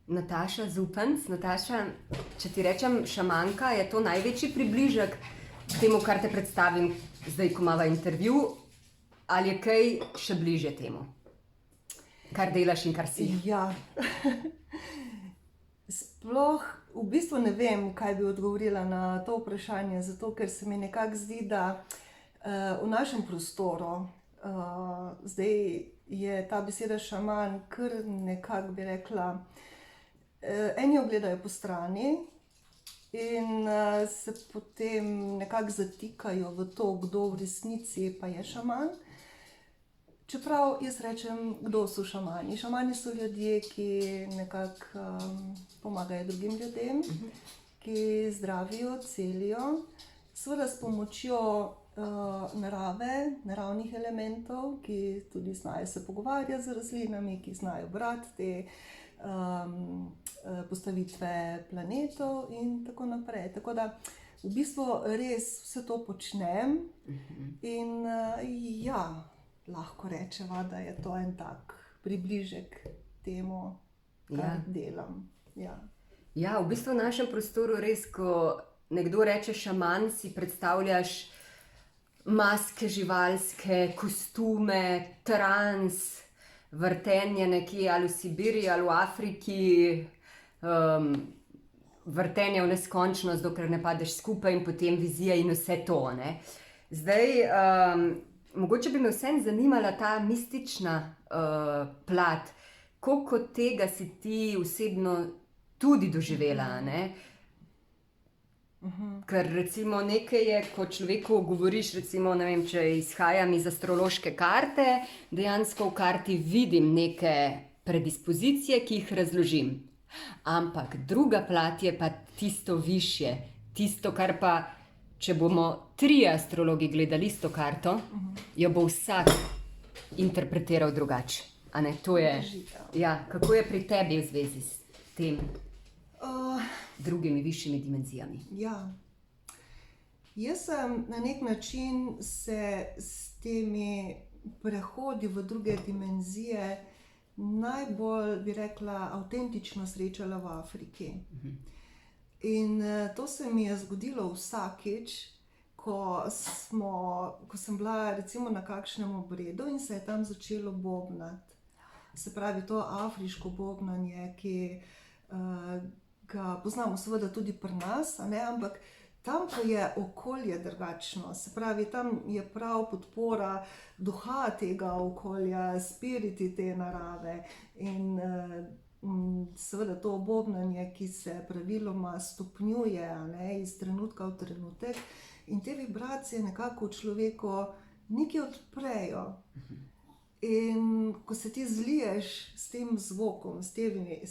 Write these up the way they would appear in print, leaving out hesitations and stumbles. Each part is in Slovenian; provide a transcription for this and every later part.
Nataša Zupanc. Nataša, če ti rečem šamanka, je to največji približek k temu, kar te predstavim zdaj, ko imava intervju, ali je kaj še bliže temu, kar delaš in kar si? Ja, sploh v bistvu ne vem, kaj bi odgovorila na to vprašanje, zato ker se mi nekako zdi, da v našem prostoru zdaj je ta beseda šaman kar nekako, bi rekla, eni jo gledajo po strani in se potem nekako zatikajo v to, kdo v resnici pa je šaman. Čeprav jaz rečem, kdo so šamani. Šamani so ljudje, ki nekako pomagajo drugim ljudem, ki zdravijo, celijo, seveda s pomočjo narave, naravnih elementov, ki tudi znajo se pogovarjati z rastlinami, ki znajo brati te postavitve planetov in tako naprej. Tako da v bistvu res vse to počnem in ja, lahko rečeva, da je to en tak približek temu, kar delam. Ja, v bistvu v našem prostoru res, ko nekdo reče šaman, si predstavljaš maske živalske, kostume, trans, vrtenje nekje ali v Sibiriji ali v Afriki, vrtenje v neskončnost, dokler ne padeš skupaj in potem vizija in vse to, ne. Zdaj, mogoče bi me vseeno zanimala ta mistična plat. Koliko tega si ti osebno tudi doživela, ne? Ker recimo nekaj je, ko človeku govoriš, recimo, ne vem, če izhajam iz astrološke karte, dejansko v karti vidim neke predispozicije, ki jih razložim. Ampak druga plat je pa tisto višje, tisto, kar pa, če bomo 3 astrologi gledali isto karto, jo bo vsak interpretiral drugače. A ne, to je... Ja, kako je pri tebi v zvezi s tem? Drugimi višjimi dimenzijami. Ja, jaz sem na nek način se s temi prehodi v druge dimenzije najbolj, bi rekla, avtentično srečala v Afriki. In to se mi je zgodilo vsakič, ko sem bila recimo na kakšnem obredu in se je tam začelo bobnati. Se pravi, to afriško bobnanje, ki ga poznamo seveda tudi pri nas, a ne, ampak tam, ko je okolje drugačno, se pravi, tam je prav podpora duha tega okolja, spiriti te narave in seveda to bobnanje, ki se praviloma stopnjuje, a ne, iz trenutka v trenutek in te vibracije nekako v človeku nekaj odprejo. In ko se ti zliješ s tem zvokom, s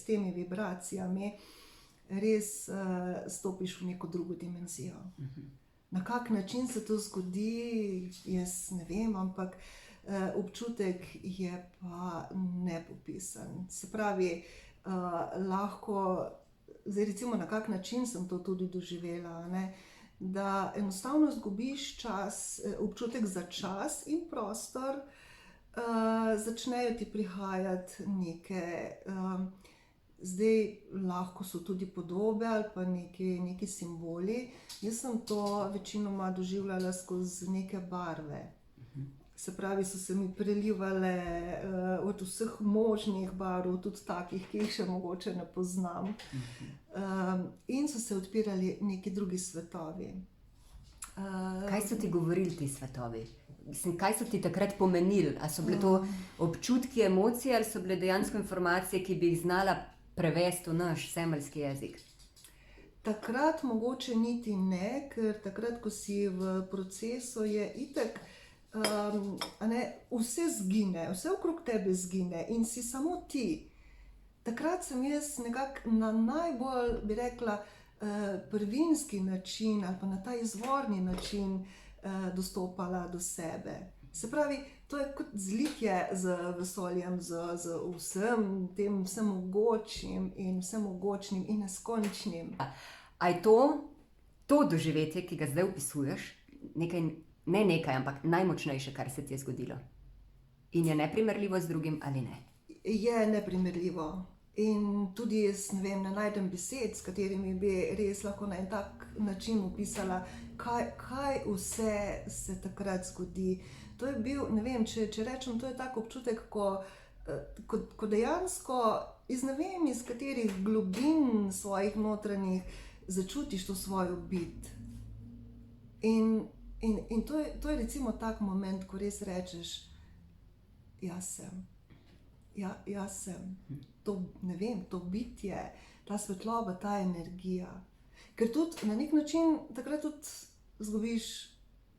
temi vibracijami, res stopiš v neko drugo dimenzijo. Na kak način se to zgodi, jaz ne vem, ampak občutek je pa nepopisan. Se pravi, lahko, zdaj recimo na kak način sem to tudi doživela, ne, da enostavno izgubiš čas, občutek za čas in prostor, začnejo ti prihajati neke, zdaj lahko so tudi podobe ali pa neki simboli. Jaz sem to večinoma doživljala skozi neke barve. Se pravi, so se mi prelivale od vseh možnih barv, tudi takih, ki jih še mogoče ne poznam. In so se odpirali neki drugi svetovi. Kaj so ti govorili ti svetovi? Mislim, kaj so ti takrat pomenili? A so bile to občutki, emocije ali so bile dejansko informacije, ki bi jih znala prevesti v naš zemeljski jezik? Takrat mogoče niti ne, ker takrat, ko si v procesu, je itak, a ne, vse zgine, vse okrog tebe zgine in si samo ti. Takrat sem jaz nekako na najbolj, bi rekla, prvinski način ali pa na ta izvorni način dostopala do sebe. Se pravi, to je kot zlitje z vesoljem, z vsem tem vsemogočnim in neskončnim. A je to doživetje, ki ga zdaj opisuješ, ampak najmočnejše, kar se ti je zgodilo? In je neprimerljivo z drugim ali ne? Je neprimerljivo. In tudi jaz ne vem, ne najdem besed, s katerimi bi res lahko na en tak način opisala, kaj vse se takrat zgodi. To je bil, ne vem, če rečem, to je tak občutek, ko dejansko iz ne vem, iz katerih globin svojih notranjih začutiš to svojo bit. In to je recimo tak moment, ko res rečeš, jaz sem. Ja, jaz sem. To, ne vem, to bitje, ta svetloba, ta energija. Ker tudi na nek način takrat tudi izgubiš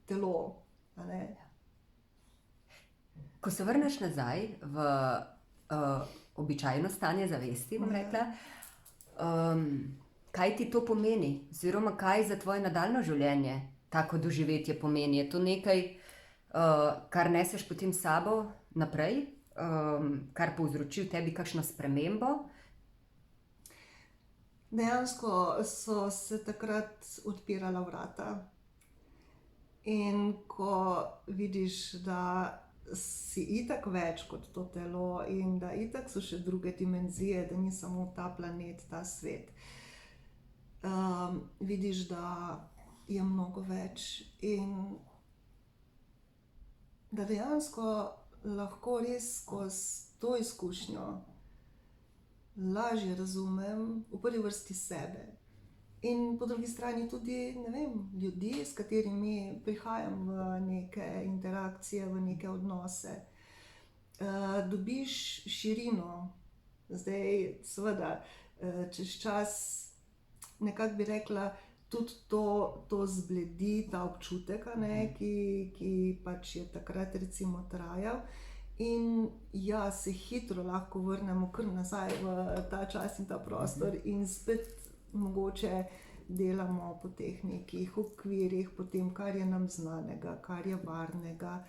telo, a ne? Ko se vrneš nazaj v običajno stanje zavesti, bom rekla, kaj ti to pomeni? Oziroma, kaj za tvoje nadaljno življenje tako doživetje pomeni? Je to nekaj, kar neseš potem s sabo naprej? Kar povzroči v tebi kakšno spremembo? Dejansko so se takrat odpirala vrata. In ko vidiš, da si itak več kot to telo in da itak so še druge dimenzije, da ni samo ta planet, ta svet, vidiš, da je mnogo več in da dejansko lahko res skozi to izkušnjo lažje razumem v prvi vrsti sebe. In po drugi strani tudi, ne vem, ljudi, s katerimi prihajam v neke interakcije, v neke odnose. Dobiš širino. Zdaj, seveda, čez čas, nekako bi rekla, tudi to zbledi, ta občutek, a ne, ki pač je takrat recimo trajal. In ja, se hitro lahko vrnemo kar nazaj v ta čas in ta prostor in spet mogoče delamo po teh nekih okvirih, po tem, kar je nam znanega, kar je varnega.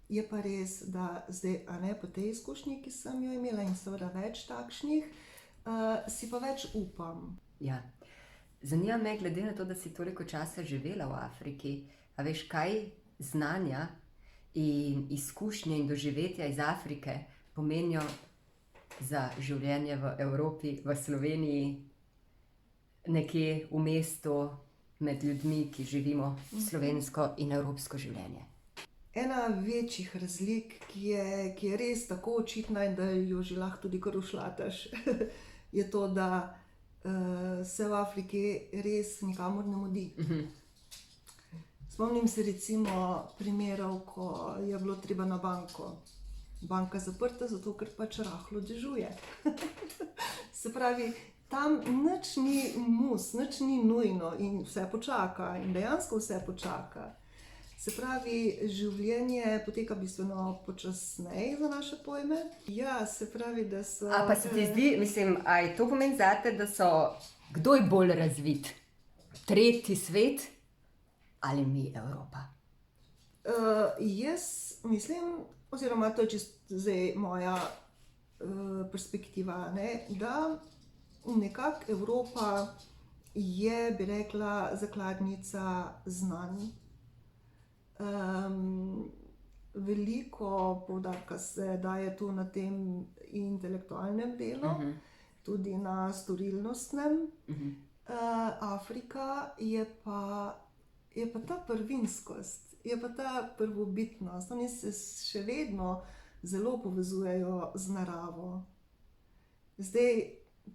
Je pa res, da zdaj, a ne, po tej izkušnji, ki sem jo imela in seveda več takšnih, si pa več upam. Ja. Zanima me, glede na to, da si toliko časa živela v Afriki, a veš, kaj znanja in izkušnje in doživetja iz Afrike pomenijo za življenje v Evropi, v Sloveniji, nekje v mestu, med ljudmi, ki živimo slovensko in evropsko življenje? Ena večjih razlik, ki je res tako očitna in da jo že lahko tudi kar ušlataš, je to, da se v Afriki res nikamor ne mudi. Spomnim se recimo primerov, ko je bilo treba na banko. Banka zaprta, zato ker pač rahlo dežuje. Se pravi, tam nič ni mus, nič ni nujno in vse počaka in dejansko vse počaka. Se pravi, življenje poteka bistveno počasneje za naše pojme. Ja, se pravi, da so... A pa se ti zdi, mislim, aj to pomeni zate, da so, kdo je bolj razvit? Tretji svet ali mi, Evropa? Jaz mislim, oziroma to je čisto zdaj moja perspektiva, ne, da nekako Evropa je, bi rekla, zakladnica znanj. Veliko poudarka se daje tu na tem intelektualnem delu, tudi na storilnostnem. Afrika je pa ta prvinskost, je pa ta prvobitnost. Oni se še vedno zelo povezujejo z naravo. Zdaj,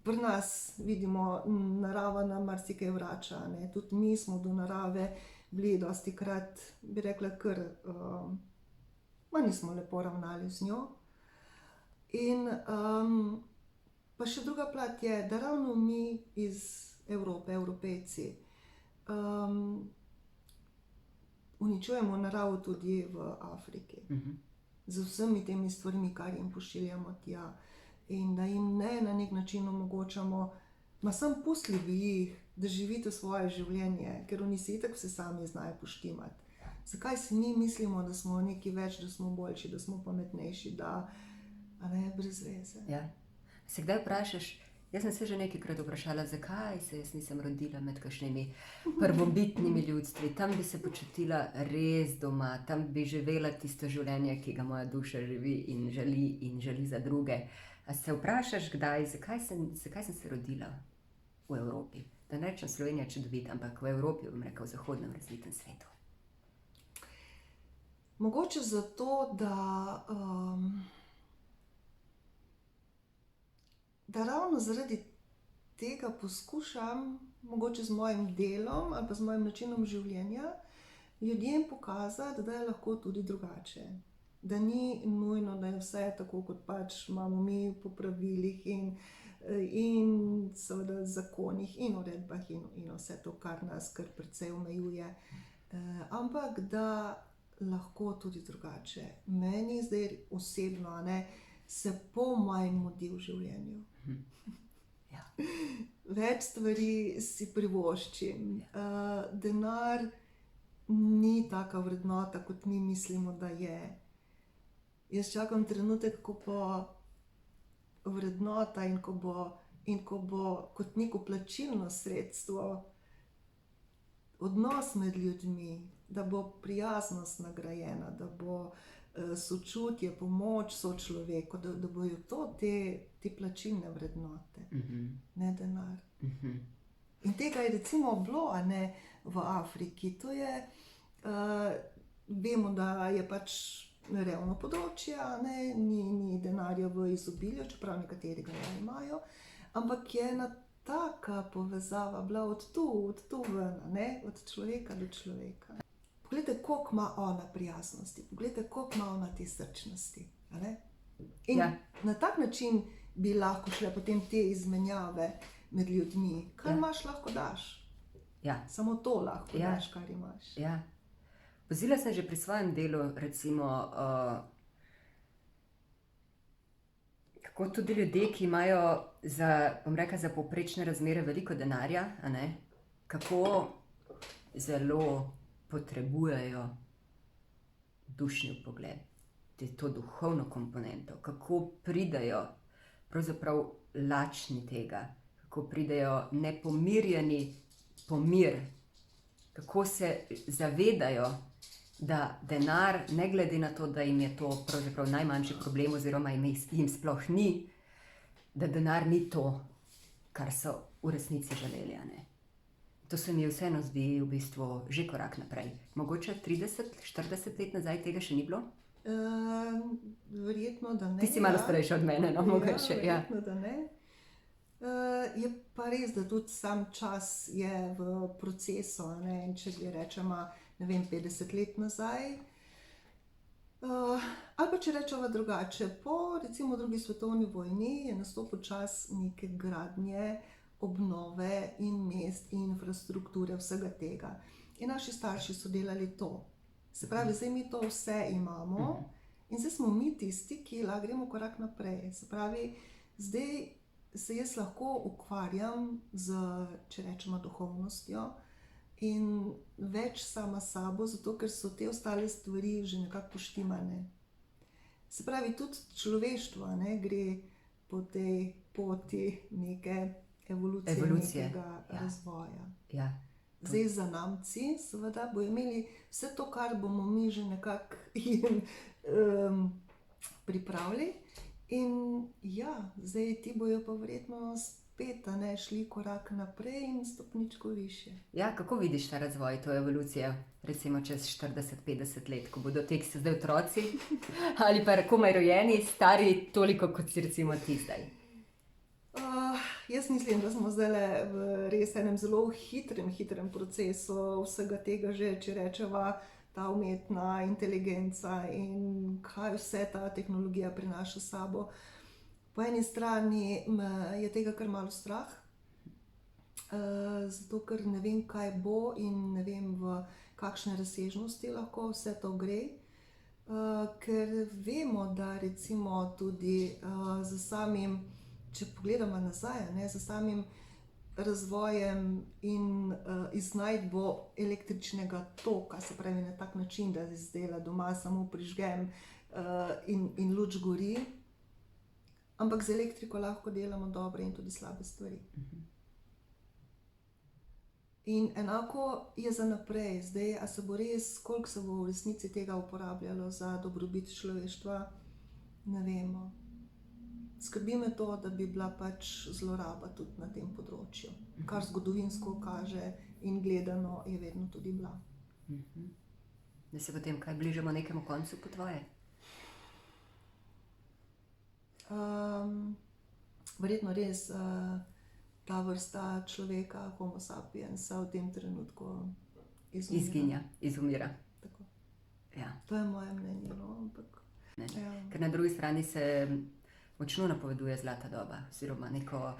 pri nas vidimo, narava nam marsikaj vrača, ne? Tudi mi smo do narave bili dostikrat, bi rekla, kar nismo lepo ravnali z njo. In pa še druga plat je, da ravno mi iz Evrope, Evropejci, uničujemo naravo tudi v Afriki. Z vsemi temi stvarmi, kar jim pošiljamo tja. In da jim ne na nek način omogočamo, ma samo pustili bi jih, da živite svoje življenje, ker oni se itak vse sami znajo poštimati. Zakaj si mi mislimo, da smo nekaj več, da smo boljši, da smo pametnejši, da, a ne, brez veze. Ja. Se kdaj vprašaš, jaz sem se že nekajkrat vprašala, zakaj se jaz nisem rodila med kakšnimi prvobitnimi ljudstvi, tam bi se počutila res doma, tam bi živela tisto življenje, ki ga moja duša živi in želi za druge. A se vprašaš kdaj, zakaj sem se rodila v Evropi? Da ne rečem Slovenija čudovita, ampak v Evropi, bom rekel, v zahodnem razvitem svetu. Mogoče zato, da ravno zaradi tega poskušam, mogoče z mojim delom ali pa z mojim načinom življenja, ljudem pokazati, da je lahko tudi drugače. Da ni nujno, da je vse tako, kot pač imamo mi po pravilih in seveda zakonih in uredbah in vse to, kar nas kar precej omejuje. Ampak da lahko tudi drugače. Meni zdaj osebno, se polno mudi v življenju. Ja. Več stvari si privoščim. Denar ni taka vrednota, kot mi mislimo, da je. Jaz čakam trenutek, ko bo vrednota in ko bo kot neko plačilno sredstvo odnos med ljudmi, da bo prijaznost nagrajena, da bo sočutje, pomoč sočloveku, da bojo to te plačilne vrednote, ne denar. In tega je recimo bilo, v Afriki. To je, vemo, da je pač revno področje, ni denarja v izobilju, čeprav nekateri ga ne imajo, ampak je ena taka povezava bila od tu ven, od človeka do človeka. Poglejte, koliko ima ona prijaznosti, poglejte, koliko ima ona te srčnosti. In na tak način bi lahko šle potem te izmenjave med ljudmi. Kar imaš, lahko daš. Ja. Samo to lahko daš, kar imaš. Ja. Pozila sem že pri svojem delu, recimo, kako tudi ljudje, ki imajo bom rekla, za povprečne razmere veliko denarja, kako zelo potrebujejo dušni vpogled, to duhovno komponento, kako pridejo pravzaprav lačni tega, kako pridejo nepomirjeni po mir, kako se zavedajo, da denar, ne glede na to, da jim je to pravzaprav najmanjši problem oziroma jim sploh ni, da denar ni to, kar so v resnici želeli. To se mi vseeno zdi v bistvu že korak naprej. Mogoče 30-40 let nazaj tega še ni bilo? Verjetno, da ne. Ti si malo starejša od mene, no, mogoče. Verjetno, da ne. Je pa res, da tudi sam čas je v procesu, in če rečemo, 50 let nazaj, ali pa če rečemo drugače, po recimo drugi svetovni vojni je nastopil čas neke gradnje, obnove in mest in infrastrukture, vsega tega. In naši starši so delali to. Se pravi, zdaj mi to vse imamo in zdaj smo mi tisti, ki lahko gremo korak naprej. Se pravi, zdaj se jaz lahko ukvarjam z, če rečemo, duhovnostjo in več sama sabo, zato ker so te ostale stvari že nekako poštimane. Se pravi, tudi človeštvo gre po tej poti neke evolucije. Nekega razvoja. Ja. Zdaj zanamci seveda bojo imeli vse to, kar bomo mi že nekako pripravili. In zdaj ti bojo pa verjetno spet šli korak naprej in stopničko višje. Ja, kako vidiš ta razvoj, to evolucijo, recimo čez 40-50 let, ko bodo te, ki so zdaj otroci, ali pa komaj rojeni, stari toliko, kot si recimo ti zdaj? Jaz mislim, da smo zdaj v res enem zelo hitrem procesu vsega tega že, če rečeva, ta umetna inteligenca in kaj vse ta tehnologija prinaša s sabo. Po eni strani je tega kar malo strah, zato ker ne vem, kaj bo in ne vem, v kakšne razsežnosti lahko vse to gre. Ker vemo, da recimo tudi za samim, če pogledamo nazaj, za samim razvojem in iznajdbo električnega toka, se pravi na tak način, da zdaj doma samo prižgem in luč gori, ampak z elektriko lahko delamo dobre in tudi slabe stvari. In enako je za naprej. Zdaj, a se bo res, koliko se bo v resnici tega uporabljalo za dobrobit človeštva, ne vemo. Skrbi me to, da bi bila pač zloraba tudi na tem področju. Kar zgodovinsko kaže in gledano je vedno tudi bila. Da se potem kaj bližamo nekemu koncu po tvoje? Verjetno res ta vrsta človeka, homo sapiensa, v tem trenutku Izginja, izumira. Tako. Ja. To je moje mnenje, no, ampak... Ja. Ker na drugi strani se močno napoveduje zlata doba, oziroma neko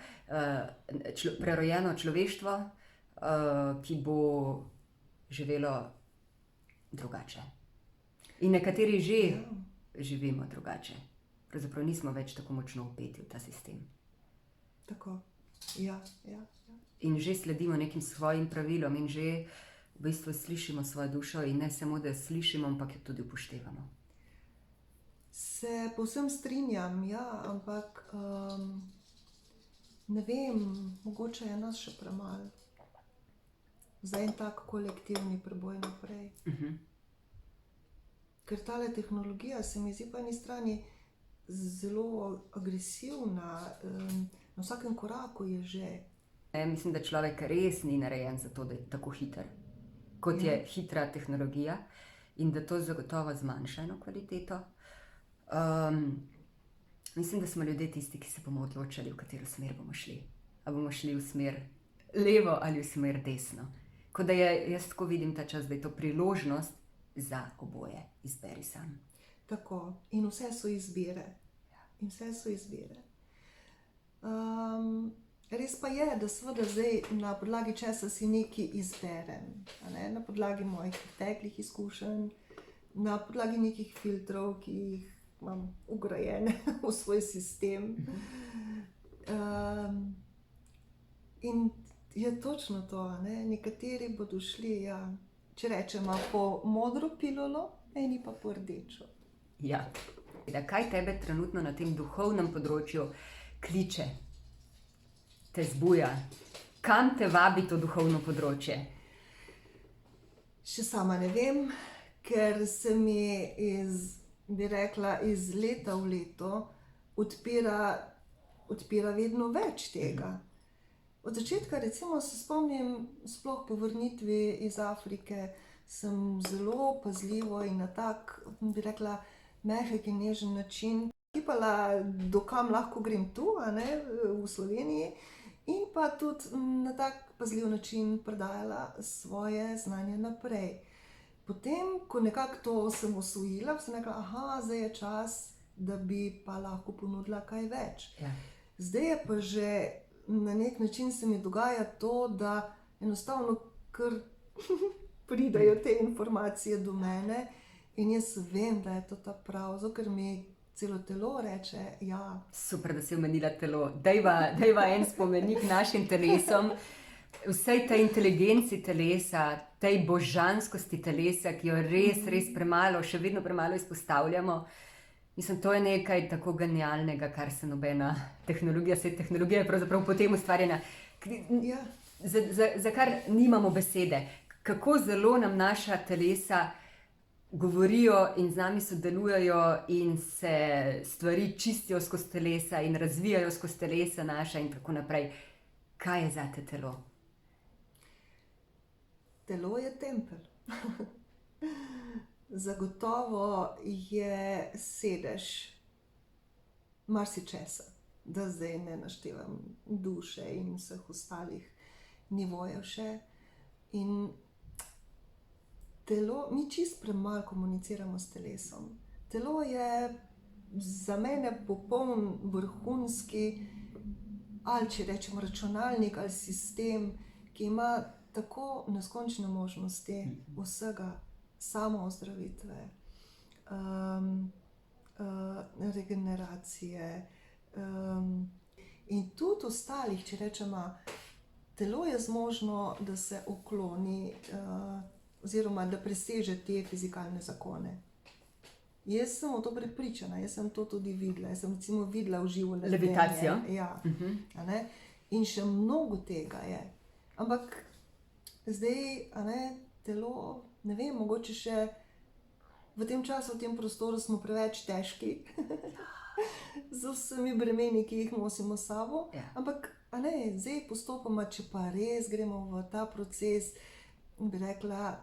prerojeno človeštvo, ki bo živelo drugače. In nekateri že živimo drugače. Pravzaprav nismo več tako močno vpeti v ta sistem. Tako, ja. In že sledimo nekim svojim pravilom in že v bistvu slišimo svojo dušo in ne samo, da slišimo, ampak jo tudi upoštevamo. Se povsem strinjam, ja, ampak ne vem, mogoče je nas še premalo za en tak kolektivni preboj naprej. Ker tale tehnologija se mi zdi po eni strani zelo agresivna, na vsakem koraku je že. Mislim, da človek res ni narejen za to, da je tako hiter, kot je hitra tehnologija, in da to zagotovo zmanjša eno kvaliteto. Mislim, da smo ljudje tisti, ki se bomo odločali, v katero smer bomo šli. Ali bomo šli v smer levo ali v smer desno. Ko da jaz tako vidim ta čas, da je to priložnost za oboje. Izberi sam. Tako. In vse so izbire. In vse so izbire. Res pa je, da seveda zdaj na podlagi česa si nekaj izberem. Na podlagi mojih preteklih izkušenj, na podlagi nekih filtrov, ki jih imam vgrajene v svoj sistem. In je točno to, nekateri bodo šli, če rečemo, po modro pilulo, eni pa po rdečo. Ja. Kaj tebe trenutno na tem duhovnem področju kliče, te zbuja? Kam te vabi to duhovno področje? Še sama ne vem, ker se mi bi rekla, iz leta v leto odpira vedno več tega. Od začetka, recimo, se spomnim, sploh po vrnitvi iz Afrike, sem zelo pazljivo in na tak, bi rekla, mehek in nežen način tipala, do kam lahko grem tu, v Sloveniji, in pa tudi na tak pazljiv način predajala svoje znanje naprej. Potem, ko nekako to sem osvojila, sem rekla, zdaj je čas, da bi pa lahko ponudila kaj več. Ja. Zdaj je pa že na nek način se mi dogaja to, da enostavno kar pridajo te informacije do mene in jaz vem, da je to ta prav, zato ker mi celo telo reče, ja. Super, da si omenila telo. Dajva en spomenik našim telesom, vsej tej inteligenci telesa, tej božanskosti telesa, ki jo res premalo, še vedno premalo izpostavljamo. Mislim, to je nekaj tako genialnega, kar se nobena tehnologija, tehnologija je pravzaprav potem ustvarjena, za kar nimamo besede. Kako zelo nam naša telesa govorijo in z nami sodelujejo in se stvari čistijo skozi telesa in razvijajo skozi telesa naša in tako naprej. Kaj je zate telo? Telo je tempelj. Zagotovo je sedež marsičesa, da zdaj ne naštevam duše in vseh ostalih nivojev še. In telo, mi čisto premalo komuniciramo s telesom. Telo je za mene popoln vrhunski, ali če rečemo računalnik ali sistem, ki ima tako neskončne možnosti vsega, samo ozdravitve, regeneracije in tudi ostalih, če rečemo, telo je zmožno, da se ukloni oziroma da preseže te fizikalne zakone. Jaz sem v to prepričana, jaz sem to tudi videla, jaz sem recimo videla v živo levitacijo. Ja, in še mnogo tega je. Ampak zdaj, telo, ne vem, mogoče še v tem času, v tem prostoru smo preveč težki. z vsemi bremeni, ki jih nosimo s sabo. Ja. Ampak, a ne, zdaj postopoma, če pa res gremo v ta proces, bi rekla,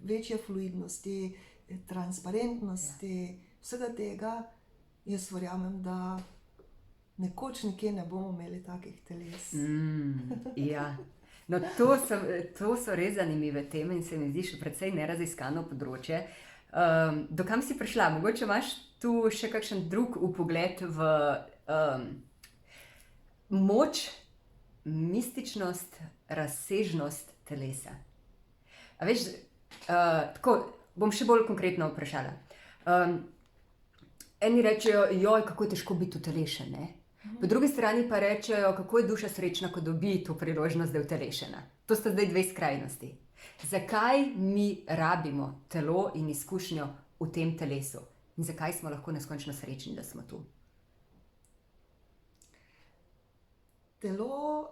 večje fluidnosti, transparentnosti, vsega tega, jaz verjamem, da nekoč nekje ne bomo imeli takih teles. Ja. No, to so res zanimive teme in se mi zdi še precej neraziskano področje. Do kam si prišla? Mogoče imaš tu še kakšen drug vpogled v moč, mističnost, razsežnost telesa. A veš, tako bom še bolj konkretno vprašala. Eni rečejo, joj, kako je težko biti utelešen, ne? Po drugi strani pa rečejo, kako je duša srečna, ko dobi to priložnost, da je utelešena. To sta zdaj dve skrajnosti. Zakaj mi rabimo telo in izkušnjo v tem telesu? In zakaj smo lahko neskončno srečni, da smo tu? Telo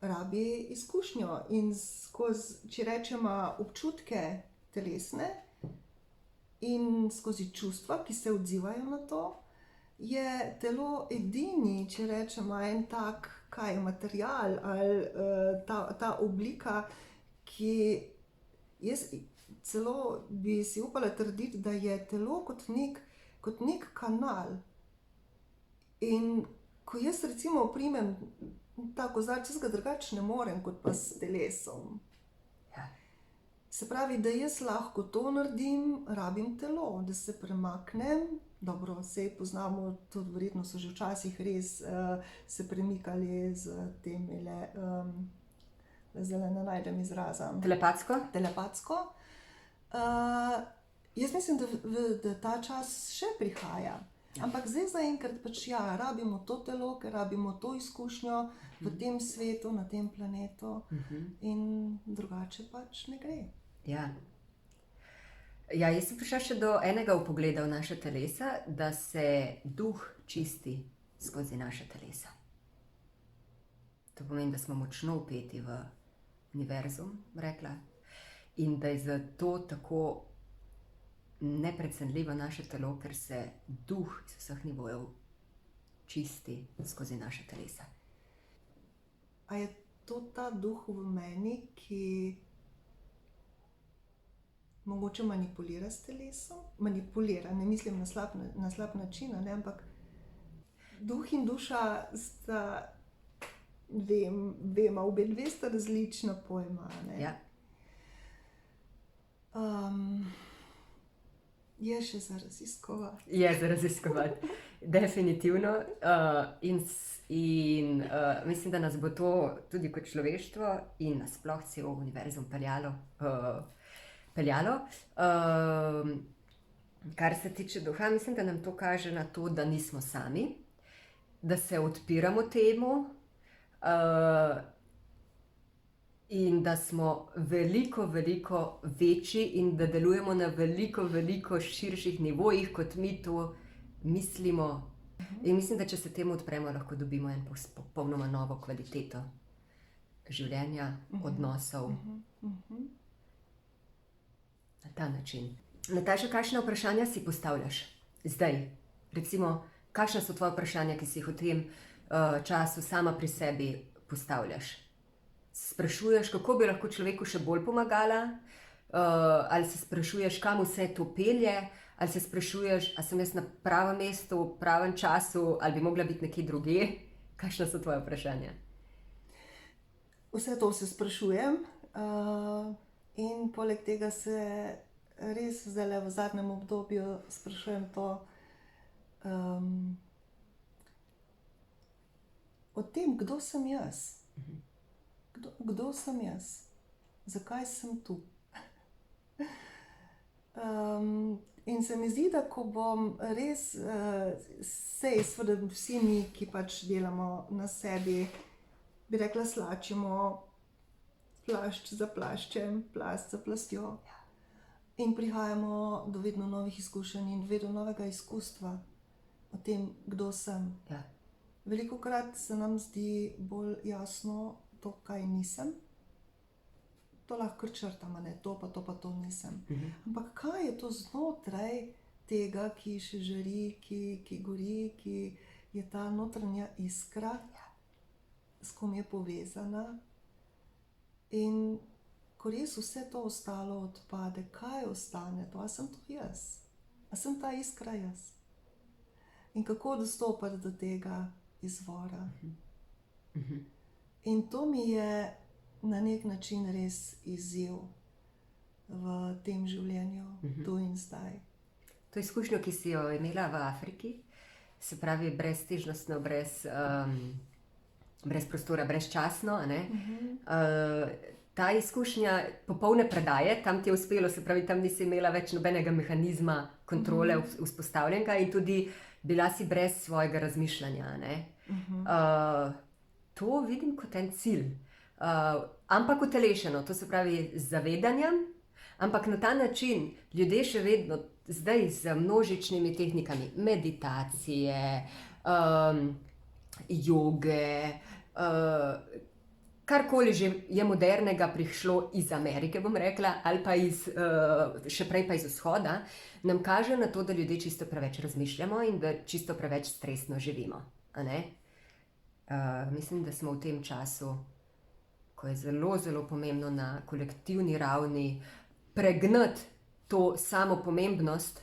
rabi izkušnjo in skozi, če rečemo, občutke telesne in skozi čustva, ki se odzivajo na to, je telo edini, če rečemo, en tak, kaj je material ali ta oblika, ki jaz celo bi si upala trditi, da je telo kot nek kanal. In ko jaz recimo oprimem ta kozarec, jaz ga drugače ne morem kot pa s telesom. Ja. Se pravi, da jaz lahko to naredim, rabim telo, da se premaknem. Dobro, saj poznamo, tudi verjetno so že včasih res se premikali z temile, zdaj ne najdem izraza. Telepatsko? Telepatsko. Jaz mislim, da ta čas še prihaja. Ampak zdaj zaenkrat pač ja, rabimo to telo, ker rabimo to izkušnjo v tem svetu, na tem planetu in drugače pač ne gre. Ja. Ja, jaz sem prišla še do enega vpogleda v naše telesa, da se duh čisti skozi naše telesa. To pomeni, da smo močno vpeti v univerzum, rekla, in da je zato tako neprecenljivo naše telo, ker se duh iz vseh nivojev čisti skozi naše telesa. A je to ta duh v meni, ki mogoče manipulira s telesom? Manipulira, ne mislim na slab način, ne, ampak duh in duša sta, vema, obe dve sta različna pojma, ne. Ja. Je še za raziskovati. Je za raziskovati, definitivno. In mislim, da nas bo to tudi kot človeštvo in nasploh cel univerzum peljalo. Kar se tiče duha, mislim, da nam to kaže na to, da nismo sami, da se odpiramo temu in da smo veliko, veliko večji in da delujemo na veliko, veliko širših nivojih, kot mi to mislimo. In mislim, da če se temu odpremo, lahko dobimo en popolnoma novo kvaliteto življenja, odnosov. Na ta način. Nataša, kakšna vprašanja si postavljaš zdaj? Recimo, kakšna so tvoja vprašanja, ki si jih v tem času sama pri sebi postavljaš? Sprašuješ, kako bi lahko človeku še bolj pomagala? Ali se sprašuješ, kam vse to pelje? Ali se sprašuješ, ali sem jaz na pravem mestu, v pravem času, ali bi mogla biti nekje drugje? Kakšna so tvoja vprašanja? Vse to se sprašujem. In poleg tega se res zdajle v zadnjem obdobju sprašujem to o tem, kdo sem jaz. Kdo sem jaz? Zakaj sem tu? In se mi zdi, da ko bom res, sej seveda vsi mi, ki pač delamo na sebi, bi rekla, slačimo plašč za plaščem, plast za plastjo. In prihajamo do vedno novih izkušenj in vedno novega izkustva o tem, kdo sem. Ja. Velikokrat se nam zdi bolj jasno to, kaj nisem. To lahko črtam, ne, to pa to nisem. Ampak kaj je to znotraj, tega, ki še žari, ki gori, ki je ta notranja iskra, s kom je povezana. In ko res vse to ostalo odpade, kaj ostane to? A sem to jaz? A sem ta iskra jaz? In kako dostopati do tega izvora? In to mi je na nek način res izziv v tem življenju, tu in zdaj. To izkušnjo, ki si jo imela v Afriki, se pravi breztežnostno, brez prostora, brezčasno, a ne? Ta izkušnja popolne predaje, tam ti je uspelo, se pravi, tam nisi imela več nobenega mehanizma kontrole vzpostavljenega in tudi bila si brez svojega razmišljanja, a ne? To vidim kot en cilj. Ampak utelešeno, to se pravi z zavedanjem, ampak na ta način ljudje še vedno, zdaj z množičnimi tehnikami, meditacije, joge, karkoli že je modernega prišlo iz Amerike, bom rekla, ali pa še prej pa iz vzhoda, nam kaže na to, da ljudje čisto preveč razmišljamo in da čisto preveč stresno živimo, a ne? Mislim, da smo v tem času, ko je zelo, zelo pomembno na kolektivni ravni pregnati to samopomembnost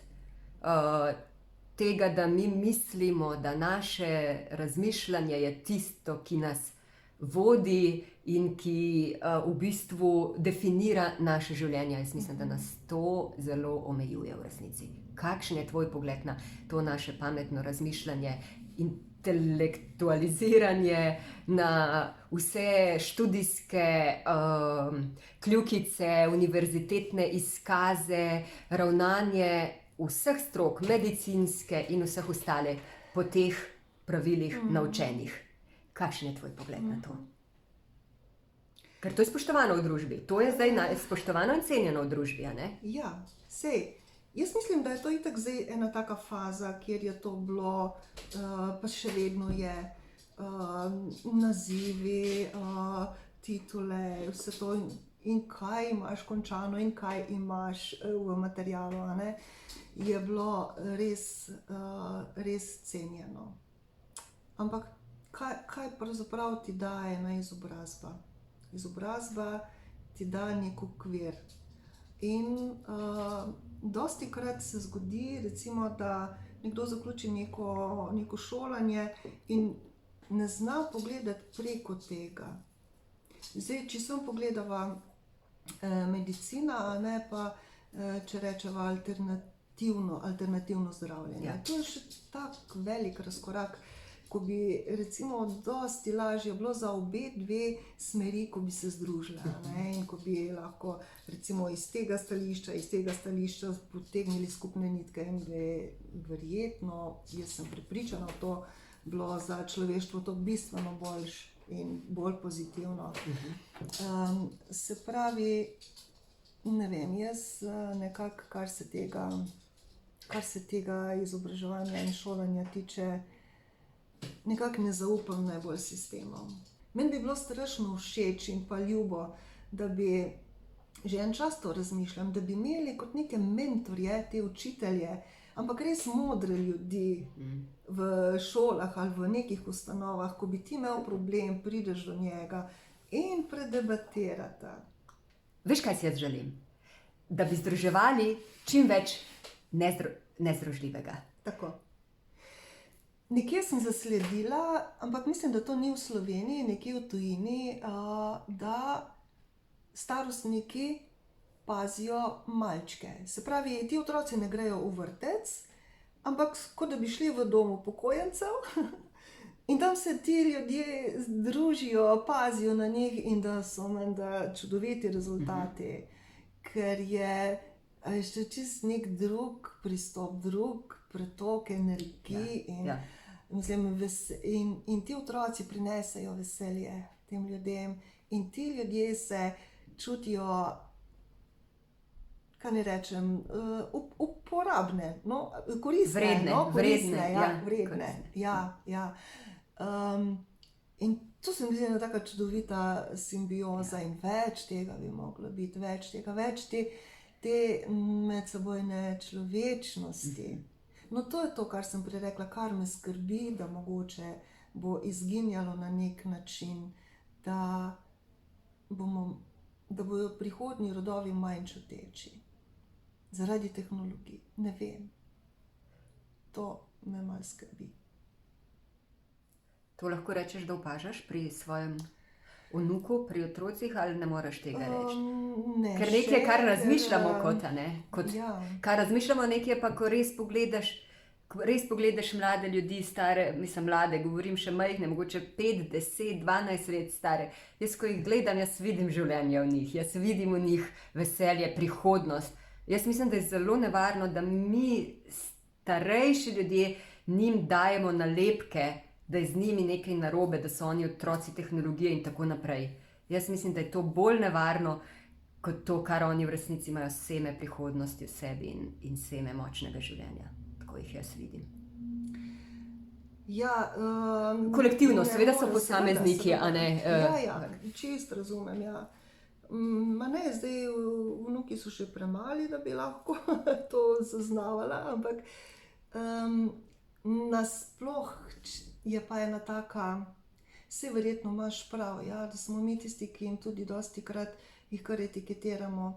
tega, da mi mislimo, da naše razmišljanje je tisto, ki nas vodi in ki v bistvu definira naše življenje. Jaz mislim, da nas to zelo omejuje v resnici. Kakšen je tvoj pogled na to naše pametno razmišljanje, intelektualiziranje, na vse študijske kljukice, univerzitetne izkaze, ravnanje vseh strok, medicinske in vseh ostalih po teh pravilih naučenih? Kakšen je tvoj pogled na to? Ker to je spoštovano v družbi. To je zdaj spoštovano in cenjeno v družbi, a ne? Ja, sej. Jaz mislim, da je to itak zdaj ena taka faza, kjer je to bilo, pa še vedno je, nazivi, titule, vse to in kaj imaš končano in kaj imaš v materialu, a ne, je bilo res, res cenjeno. Ampak kaj pravzaprav ti daje ena izobrazba? Izobrazba ti da nek okvir. In dostikrat se zgodi, recimo, da nekdo zaključi neko šolanje in ne zna pogledati preko tega. Zdaj, če sem pogledava medicina, a ne, pa če rečeva alternativno zdravljenje. Ja. To je še tak velik razkorak, ko bi recimo dosti lažje bilo za obe dve smeri, ko bi se združile, ne, in ko bi lahko recimo iz tega stališča potegnili skupne nitke in bi verjetno, jaz sem prepričana v to, bilo za človeštvo to bistveno boljše in bolj pozitivno. Se pravi, ne vem, jaz nekako, kar se tega izobraževanja in šolanja tiče, nekako ne zaupam najbolj sistemom. Meni bi bilo strašno všeč in pa ljubo, da bi, že en čas to razmišljam, da bi imeli kot neke mentorje, te učitelje, ampak res modre ljudi v šolah ali v nekih ustanovah, ko bi ti imel problem, prideš do njega in predebatirata. Veš, kaj si jaz želim? Da bi združevali čim več nezdružljivega. Tako. Nekje sem zasledila, ampak mislim, da to ni v Sloveniji, nekje v tujini, da starostniki pazijo malčke. Se pravi, ti otroci ne grejo v vrtec, ampak kot da bi šli v dom upokojencev in tam se ti ljudje združijo, pazijo na njih in da so menda čudoviti rezultati, ker je še čist nek drug pristop, drug pretok energij in mislim, in ti otroci prinesejo veselje tem ljudem in ti ljudje se čutijo, kaj ne rečem, uporabne, no, koristne, vredne. In to se mi zdi ena taka čudovita simbioza in več tega bi moglo biti, več te medsebojne človečnosti. No, to je to, kar sem prej rekla, kar me skrbi, da mogoče bo izginjalo na nek način, da bodo prihodnji rodovi manj čuteči. Zaradi tehnologij. Ne vem. To me malo skrbi. To lahko rečeš, da opažaš pri svojem vnuku, pri otrocih, ali ne moreš tega reči? Ne, Ker nekaj, še, kar razmišljamo ker, kot, a ne? Kot, ja. kar razmišljamo, nekaj pa, ko res pogledaš mlade ljudi, stare, mislim mlade, govorim še majhne, mogoče 5, 10, 12 let stare. Jaz, ko jih gledam, jaz vidim življenje v njih, jaz vidim v njih veselje, prihodnost. Jaz mislim, da je zelo nevarno, da mi, starejši ljudje, njim dajemo nalepke, da je z njimi nekaj narobe, da so oni otroci tehnologije in tako naprej. Jaz mislim, da je to bolj nevarno, kot to, kar oni v resnici imajo, seme prihodnosti v sebi in seme močnega življenja. Tako jih jaz vidim. Ja, Kolektivno, ne seveda so morem, posamezniki, seveda. a ne, Ja, čist razumem, ja. Ma ne, zdaj vnuki so še premali, da bi lahko to zaznavala, ampak nasploh je pa ena taka, vse verjetno imaš prav, ja, da smo mi tisti, ki jim tudi dostikrat jih kar etiketiramo,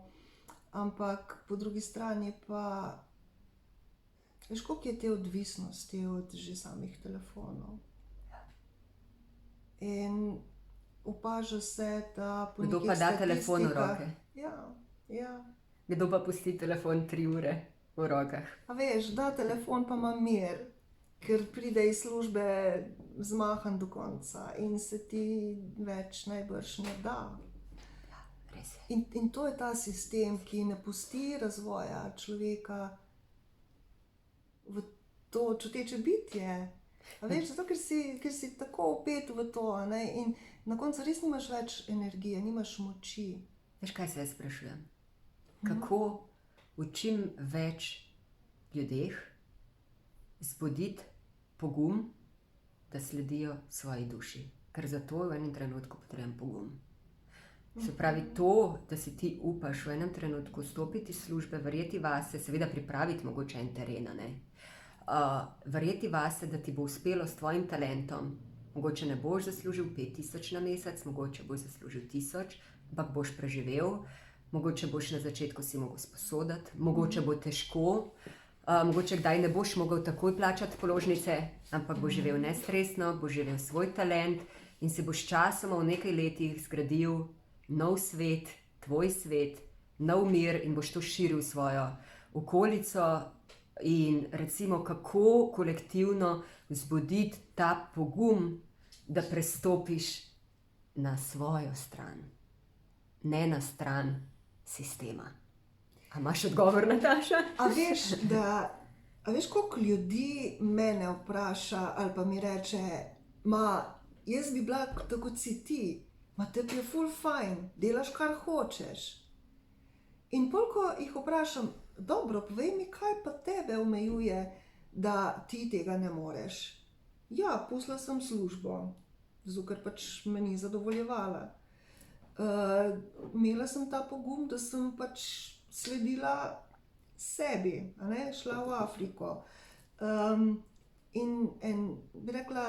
ampak po drugi strani pa, veš, koliko je te odvisnosti od že samih telefonov. In opaža se, da po Kdo nekih pa da telefon v statistikah- roke? Ja. Kdo pa pusti telefon 3 ure v rokah? A veš, da telefon pa ima mir, ker pride iz službe zmahan do konca in se ti več najbrž ne da. Res je. In to je ta sistem, ki ne pusti razvoja človeka v to čuteče bitje. A veš, zato ker si tako vpet v to, a ne, in na koncu res nimaš več energije, nimaš moči. Veš, kaj se jaz sprašujem? Kako v čim več ljudeh zbuditi pogum, da sledijo svoji duši? Ker za to v enem trenutku potrebujem pogum. Se pravi to, da si ti upaš v enem trenutku stopiti iz službe, verjeti vase, seveda pripraviti mogoče en teren, a ne. Verjeti vase, da ti bo uspelo s tvojim talentom. Mogoče ne boš zaslužil 5000 na mesec, mogoče boš zaslužil 1000, ampak boš preživel, mogoče boš na začetku si mogel sposoditi, mogoče bo težko, mogoče kdaj ne boš mogel takoj plačati položnice, ampak boš živel nestresno, boš živel svoj talent in si boš časoma v nekaj letih zgradil nov svet, tvoj svet, nov mir in boš to širil v svojo okolico. In recimo, kako kolektivno vzbuditi ta pogum, da prestopiš na svojo stran, ne na stran sistema. A imaš odgovor, Nataša? A veš, koliko ljudi mene vpraša ali pa mi reče, jaz bi bila tako kot si ti, tebi je ful fajn, delaš kar hočeš. In pol, ko jih vprašam, dobro, povej mi, kaj pa tebe omejuje, da ti tega ne moreš. Ja, pustila sem službo, zato ker pač me ni zadovoljevala. Imela sem ta pogum, da sem pač sledila sebi, a ne, šla v Afriko. In bi rekla,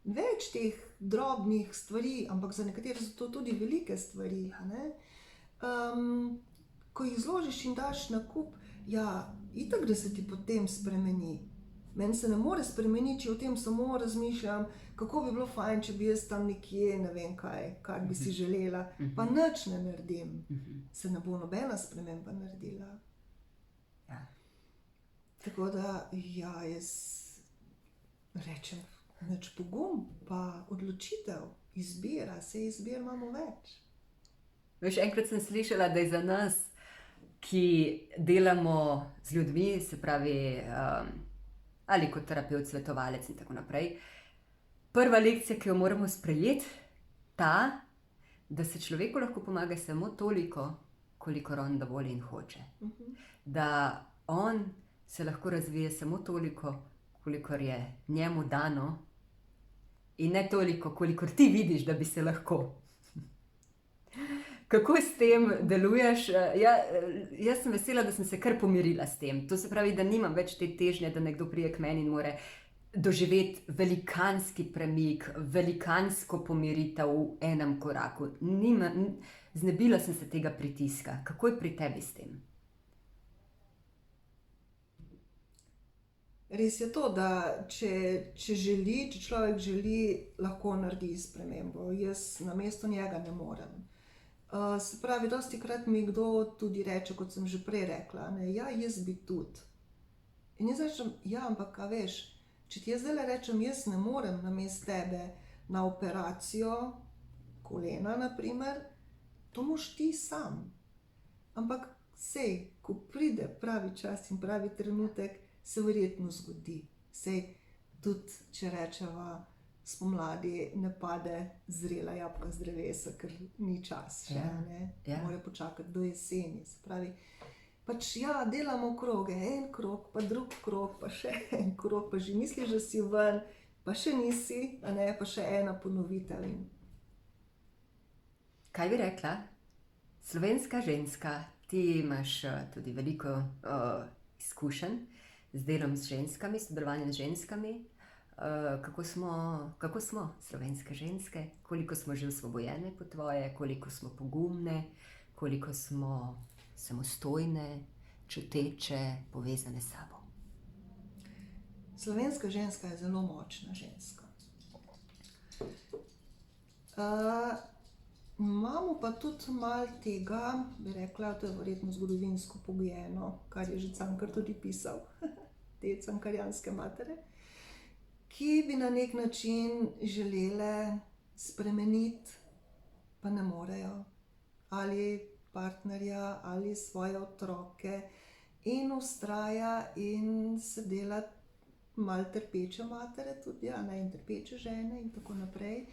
več teh drobnih stvari, ampak za nekatere so to tudi velike stvari, a ne. Ko jih zložiš in daš na kup, ja, itak, da se ti potem spremeni. Meni se ne more spremeniti, če o tem samo razmišljam, kako bi bilo fajn, če bi jaz tam nekje, ne vem kaj, kar bi si želela, pa nič ne naredim. Se ne bo nobena sprememba naredila. Ja. Tako da, ja, jaz rečem, nič pogum, pa odločitev, izbira, se izbir imamo več. Veš, enkrat sem slišala, da je za nas, ki delamo z ljudmi, se pravi, ali kot terapevt, svetovalec in tako naprej, prva lekcija, ki jo moramo sprejeti, ta, da se človeku lahko pomaga samo toliko, kolikor on dovolj in hoče. Da on se lahko razvije samo toliko, kolikor je njemu dano, in ne toliko, kolikor ti vidiš, da bi se lahko. Kako s tem deluješ? Ja, jaz sem vesela, da sem se kar pomirila s tem. To se pravi, da nimam več te težnje, da nekdo prije k meni in more doživeti velikanski premik, velikansko pomiritev v enem koraku. Znebila sem se tega pritiska. Kako je pri tebi s tem? Res je to, da če človek želi, lahko naredi spremembo. Jaz namesto njega ne morem. Se pravi, dostikrat mi kdo tudi reče, kot sem že prej rekla, ne, ja, jaz bi tudi. In jaz rečem, ja, ampak a veš, če ti jaz zdaj rečem, jaz ne morem namesto tebe na operacijo kolena, na primer, to moš ti sam. Ampak sej, ko pride pravi čas in pravi trenutek, se verjetno zgodi. Sej, tudi če rečeva, spomladi ne pade zrela jabolka z drevesa, ker ni čas še, ne? Mora počakati do jeseni. Se pravi, pač ja, delamo kroge, en krog, pa drug krog, pa še en krog, pa že misliš, da si ven, pa še nisi, a ne, pa še ena ponovitev. Kaj bi rekla? Slovenska ženska, ti imaš tudi veliko izkušenj z delom z ženskami, sodelovanjem z ženskami. Kako smo slovenske ženske? Koliko smo že osvobojene po tvoje? Koliko smo pogumne? Koliko smo samostojne, čuteče, povezane s sabo? Slovenska ženska je zelo močna ženska. Imamo pa tudi malo tega, bi rekla, to je verjetno zgodovinsko pogojeno, kar je že Cankar tudi pisal, te cankarjanske matere, ki bi na nek način želele spremeniti, pa ne morejo, ali partnerja, ali svoje otroke, in vztraja in se dela malo trpeče matere tudi, a ne, in trpeče žene in tako naprej.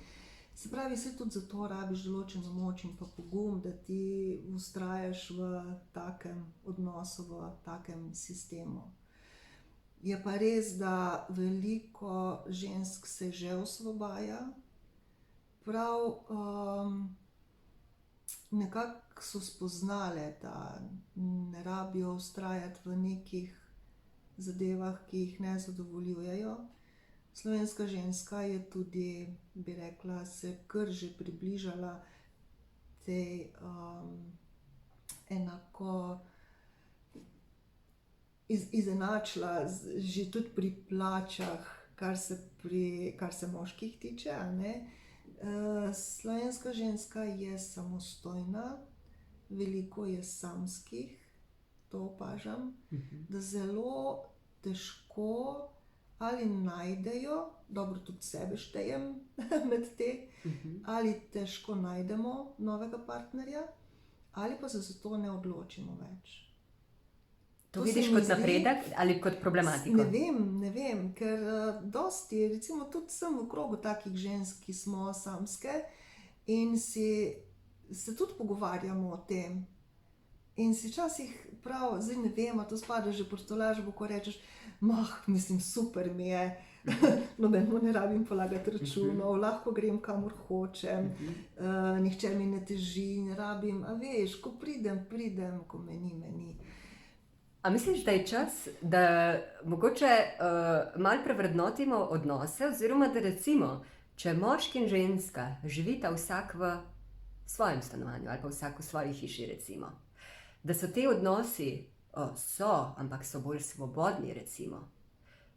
Se pravi, se tudi zato rabiš določeno moč in pa pogum, da ti vztrajaš v takem odnosu, v takem sistemu. Je pa res, da veliko žensk se že osvobaja, prav nekako so spoznale, da ne rabijo vztrajati v nekih zadevah, ki jih ne zadovoljujejo. Slovenska ženska je tudi, bi rekla, se kar že približala tej enako izenačila že tudi pri plačah, kar se moških tiče, a ne. Slovenska ženska je samostojna, veliko je samskih, to opažam, da zelo težko ali najdejo, dobro, tudi sebe štejem med te, ali težko najdemo novega partnerja, ali pa se za to ne odločimo več. To vidiš kot napredek ali kot problematiko? Ne vem, ker dosti, recimo tudi sem v krogu takih žensk, ki smo samske in se tudi pogovarjamo o tem. In si včasih prav, zdaj ne vem, a to spada že pod tolažbo, ko rečeš, mislim, super mi je, nobenemu ne rabim polagati računov, lahko grem kamor hočem, nihče mi ne teži, ne rabim, a veš, ko pridem, ko me ni. A misliš, da je čas, da mogoče malo prevrednotimo odnose, oziroma da recimo, če moški in ženska živita vsak v svojem stanovanju ali pa vsak v svoji hiši, recimo, da so te odnosi, ampak so bolj svobodni, recimo.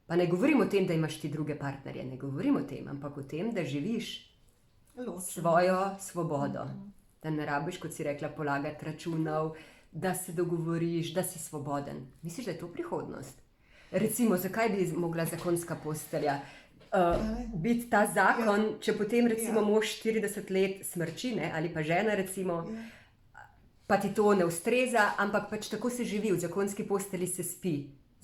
Pa ne govorim o tem, da imaš ti druge partnerje, ne govorim o tem, ampak o tem, da živiš svojo svobodo. Da ne rabiš, kot si rekla, polagati računov, da se dogovoriš, da si svoboden. Misliš, da je to prihodnost? Recimo, zakaj bi mogla zakonska postelja biti ta zakon, če potem recimo mož 40 let smrči, ne, ali pa žena recimo, pa ti to ne ustreza, ampak pač tako se živi, v zakonski postelji se spi.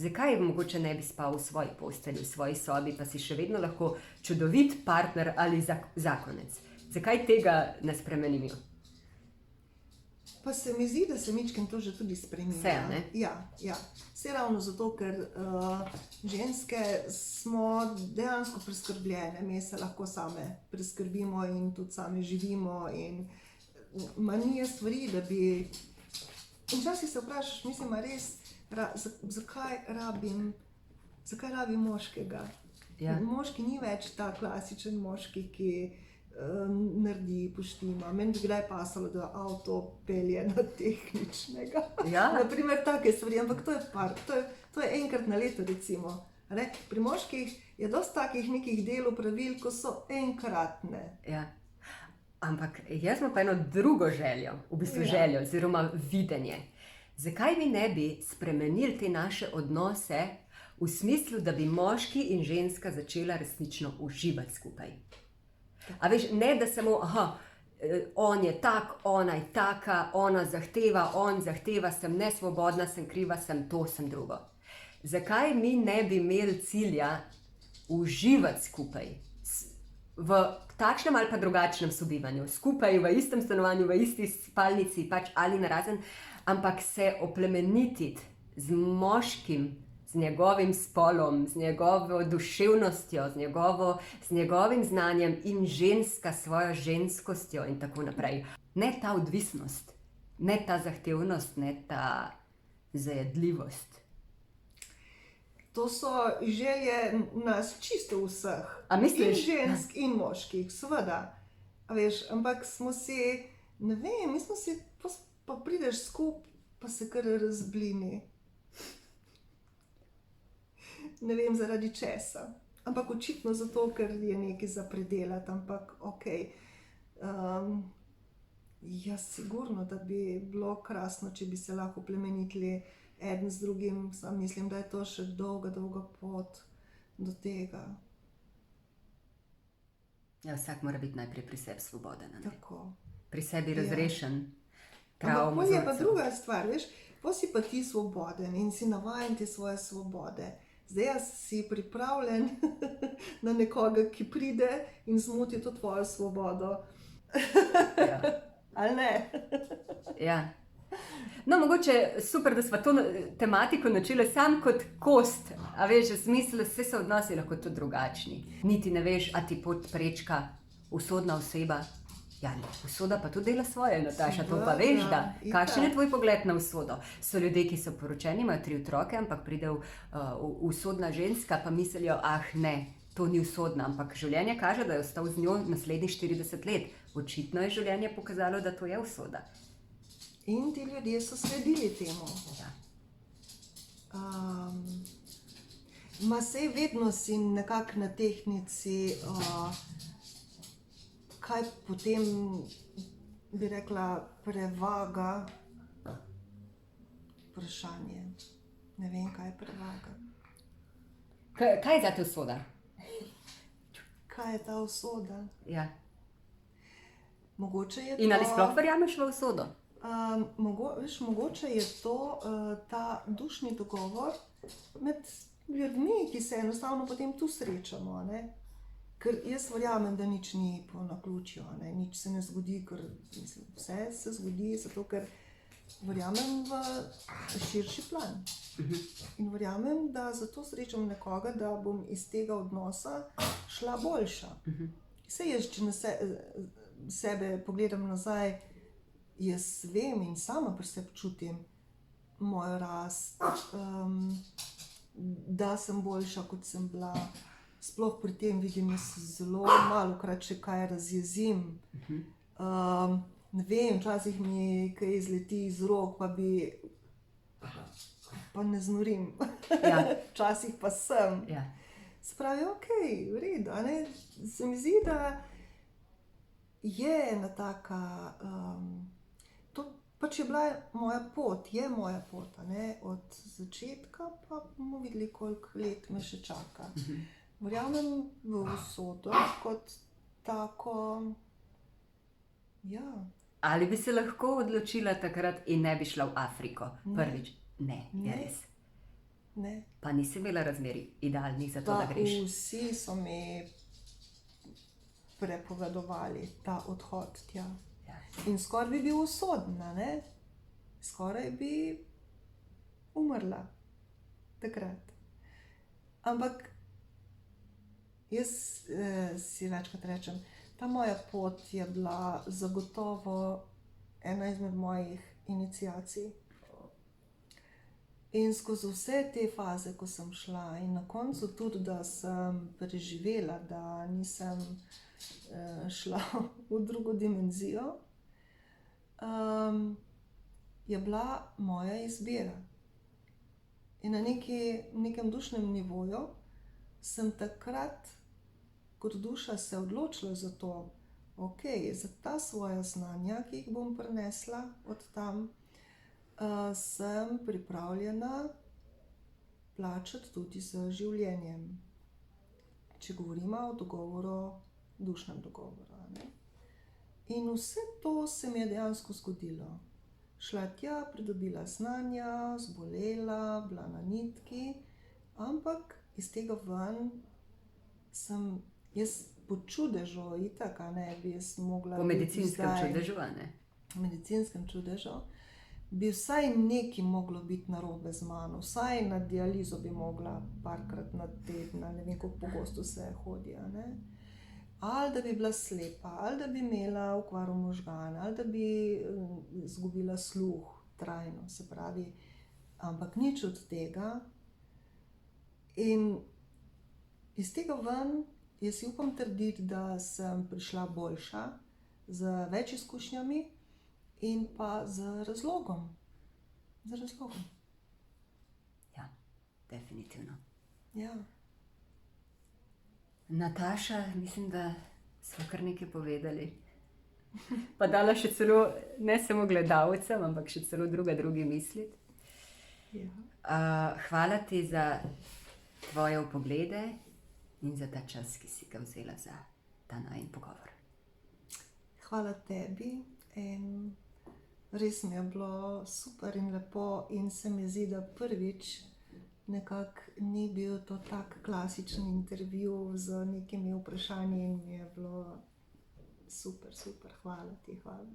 Zakaj mogoče ne bi spal v svoji postelji, v svoji sobi, pa si še vedno lahko čudovit partner ali zakonec? Zakaj tega ne spremenimo? Pa se mi zdi, da se mičken to že tudi spremenja. Vse, ne? Ja. Vse ravno zato, ker ženske smo dejansko preskrbljene, mi se lahko same preskrbimo in tudi same živimo in manije stvari, da bi. In včasih se vprašaš, mislim, a res, zakaj rabim moškega? Ja. Moški ni več ta klasičen moški, ki naredi, poštima. Meni bi kdaj pasalo, da avto pelje na tehničnega. Ja. Naprimer, take stvari, ampak to je enkrat na leto, recimo. A ne? Pri moških je dosti takih nekih delov, pravil, ko so enkratne. Ja. Ampak jaz imam pa eno drugo željo, v bistvu Ja. željo oziroma videnje. Zakaj mi ne bi spremenili te naše odnose v smislu, da bi moški in ženska začela resnično uživati skupaj? A veš, ne da samo, on je tak, ona je taka, ona zahteva, on zahteva, sem nesvobodna, sem kriva, sem to, sem drugo. Zakaj mi ne bi imeli cilja uživati skupaj? V takšnem ali pa drugačnem sobivanju, skupaj v istem stanovanju, v isti spalnici, pač ali narazen, ampak se oplemenititi z moškim, z njegovim spolom, z njegovo duševnostjo, z njegovim znanjem in ženska s svojo ženskostjo in tako naprej. Ne ta odvisnost, ne ta zahtevnost, ne ta zajedljivost. To so želje nas čisto vseh. A misliš? In žensk in moških, seveda. A veš, ampak smo si, ne vem, mi smo si, pa prideš skup, pa se kar razblini. Ne vem zaradi česa. Ampak očitno zato, ker je nekaj za predelati, ampak okej. Ja, sigurno, da bi bilo krasno, če bi se lahko plemenitili eden z drugim, sam mislim, da je to še dolga pot do tega. Ja, vsak mora biti najprej pri sebi svoboden, ne? Tako. Pri sebi Ja. razrešen. Ampak pol je pa druga stvar, veš, pol si pa ti svoboden in si navajen te svoje svobode. Zdaj jaz si pripravljen na nekoga, ki pride in zmoti to tvojo svobodo. Ja. Ali ne? Ja. No, mogoče super, da smo to tematiko načeli sam kot kost. A veš, v smislu, vse so odnosi lahko tudi drugačni. Niti ne veš, a ti pot prečka usodna oseba. Ja, usoda pa tudi dela svoje, Nataša, to pa veš, da. Kakšen je tvoj pogled na usodo? So ljudje, ki so poročeni, imajo 3 otroke, ampak pride usodna ženska, pa mislijo, ne, to ni usodna, ampak življenje kaže, da je ostal z njo naslednjih 40 let. Očitno je življenje pokazalo, da to je usoda. In ti ljudje so sledili temu. Ja. Ma sej vedno si nekako na tehnici, kaj potem, bi rekla, prevaga. Vprašanje. Ne vem, kaj prevaga. Kaj je za te usoda? Kaj je ta usoda? Ja. Mogoče je to... In ali sploh verjameš v usodo? Mogoče je to ta dušni dogovor med ljudmi, ki se enostavno potem tu srečamo. Ne? Ker jaz verjamem, da nič ni po naključju, nič se ne zgodi, ker mislim, vse se zgodi, zato ker verjamem v širši plan. In verjamem, da zato srečam nekoga, da bom iz tega odnosa šla boljša. Saj jaz, če na sebe pogledam nazaj, jaz vem in sama pri sebi čutim mojo rast, da sem boljša, kot sem bila. Sploh pri tem vidim, jaz zelo malokrat še kaj razjezim. Ne vem, včasih mi kaj izleti iz rok, pa ne znorim. Ja. Včasih pa sem. Ja. Spravi, okej, v redu, a ne? Se mi zdi, da je ena taka, to pač je bila moja pot, je moja pot, a ne? Od začetka pa bomo videli, koliko let me še čaka. Verjamem v usodo kot tako, ja. Ali bi se lahko odločila takrat in ne bi šla v Afriko? Ne. Prvič, ne, je Ne. res. Ne. Pa nisi imela razmeri idealnih za to, da Pa greš. vsi so mi prepovedovali ta odhod tja. Ja. In skoraj bi bil usoden, ne? Skoraj bi umrla takrat. Ampak jaz si večkrat rečem, ta moja pot je bila zagotovo ena izmed mojih iniciacij. In skozi vse te faze, ko sem šla, in na koncu tudi, da sem preživela, da nisem šla v drugo dimenzijo, je bila moja izbira. In na nekem dušnem nivoju sem takrat kot duša se odločila za to, ok, za ta svoja znanja, ki jih bom prinesla od tam, sem pripravljena plačati tudi z življenjem. Če govorimo o dogovoru, dušnem dogovoru. Ne? In vse to se mi je dejansko zgodilo. Šla tja, pridobila znanja, zbolela, bila na nitki, ampak iz tega ven sem jaz po čudežu, itak, ne bi jaz mogla Po medicinskem čudežu, a ne? Po medicinskem čudežu, bi vsaj nekaj moglo biti narobe z mano, vsaj na dializo bi mogla parkrat na teden, ne vem, kako pogosto se hodi, ne? Ali da bi bila slepa, ali da bi imela okvaro možgana, ali da bi izgubila sluh trajno, se pravi, ampak nič od tega. In iz tega ven, jaz si upam trditi, da sem prišla boljša, z več izkušnjami in pa z razlogom. Z razlogom. Ja, definitivno. Ja. Nataša, mislim, da smo kar nekaj povedali. Pa dala še celo, ne samo gledalcem, ampak še celo drugi misliti. Ja. Hvala ti za tvoje vpoglede in za ta čas, ki si ga vzela za ta najin pogovor. Hvala tebi in res mi je bilo super in lepo in se mi zdi, da prvič nekako ni bil to tak klasičen intervju z nekimi vprašanji in mi je bilo super, super, hvala ti, hvala.